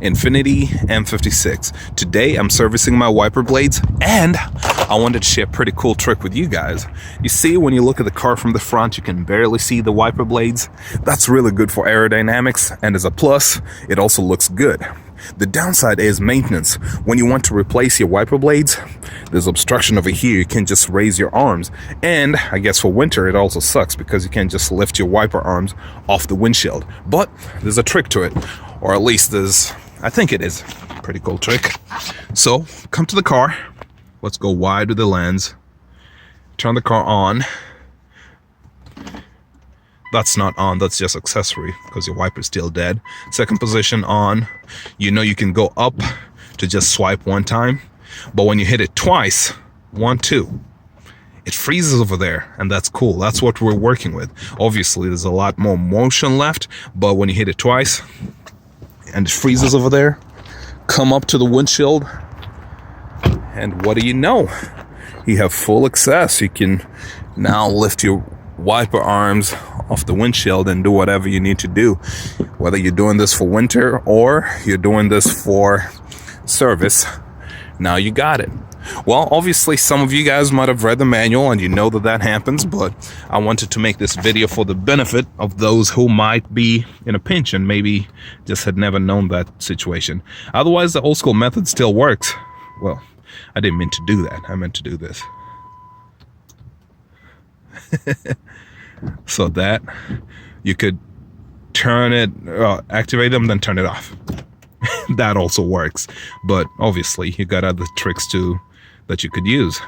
Infiniti M56. Today I'm servicing my wiper blades and I wanted to share a pretty cool trick with you guys. You see, when you look at the car from the front, you can barely see the wiper blades. That's really good for aerodynamics, and as a plus, it also looks good. The downside is maintenance. When you want to replace your wiper blades, there's obstruction over here. You can't just raise your arms. And I guess for winter, it also sucks because you can't just lift your wiper arms off the windshield. But there's a trick to it, or at least I think it is a pretty cool trick. So come to the car. Let's go wide with the lens. Turn the car on. That's not on, that's just accessory because your wiper's still dead. Second position on. You know you can go up to just swipe one time, but when you hit it twice, 1, 2, it freezes over there, and that's cool. That's what we're working with. Obviously, there's a lot more motion left, but when you hit it twice and it freezes over there, come up to the windshield, and what do you know? You have full access. You can now lift your wiper arms off the windshield and do whatever you need to do, whether you're doing this for winter or you're doing this for service. Now you got it. Well, obviously some of you guys might have read the manual and you know that happens, but I wanted to make this video for the benefit of those who might be in a pinch and maybe just had never known that situation. Otherwise, the old school method still works. Well, I didn't mean to do that. I meant to do this. So that you could turn it, activate them, then turn it off. That also works, but obviously you got other tricks too that you could use.